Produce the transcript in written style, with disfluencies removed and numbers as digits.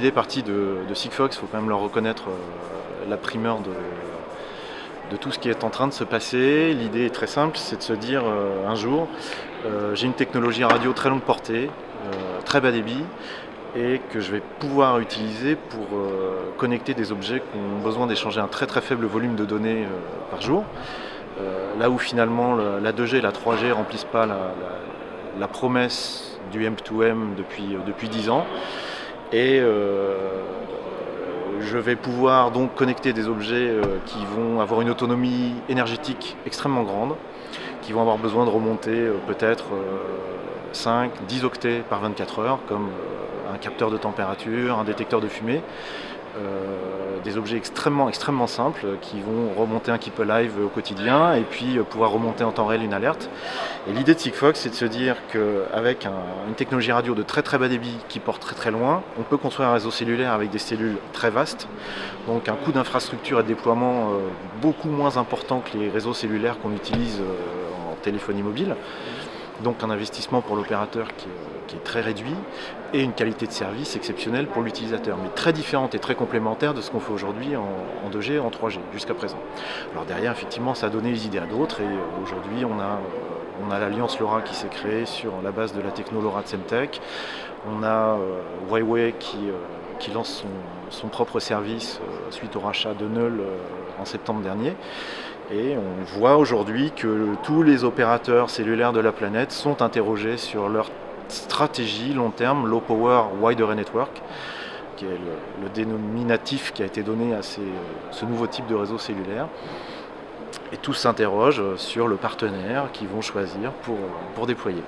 l'idée partie de Sigfox, il faut quand même leur reconnaître la primeur de tout ce qui est en train de se passer. L'idée est très simple, c'est de se dire un jour, j'ai une technologie radio très longue portée, très bas débit, et que je vais pouvoir utiliser pour connecter des objets qui ont besoin d'échanger un très très faible volume de données par jour. Là où finalement la 2G et la 3G ne remplissent pas la promesse du M2M depuis 10 ans. Et je vais pouvoir donc connecter des objets qui vont avoir une autonomie énergétique extrêmement grande, qui vont avoir besoin de remonter peut-être 5, 10 octets par 24 heures, comme un capteur de température, un détecteur de fumée. Des objets extrêmement simples qui vont remonter un Keep Alive au quotidien et puis pouvoir remonter en temps réel une alerte. Et l'idée de Sigfox, c'est de se dire qu'avec une technologie radio de très bas débit qui porte très loin, on peut construire un réseau cellulaire avec des cellules très vastes, donc un coût d'infrastructure et de déploiement beaucoup moins important que les réseaux cellulaires qu'on utilise en téléphonie mobile. Donc un investissement pour l'opérateur qui est très réduit et une qualité de service exceptionnelle pour l'utilisateur, mais très différente et très complémentaire de ce qu'on fait aujourd'hui en 2G et en 3G jusqu'à présent. Alors derrière, effectivement, ça a donné les idées à d'autres et aujourd'hui on a l'alliance LoRa qui s'est créée sur la base de la techno LoRa de Semtech. On a Huawei qui lance son propre service suite au rachat de Neul en septembre dernier. Et on voit aujourd'hui que tous les opérateurs cellulaires de la planète sont interrogés sur leur stratégie long terme, Low Power Wide Array Network, qui est le dénominatif qui a été donné à ce nouveau type de réseau cellulaire. Et tous s'interrogent sur le partenaire qu'ils vont choisir pour déployer.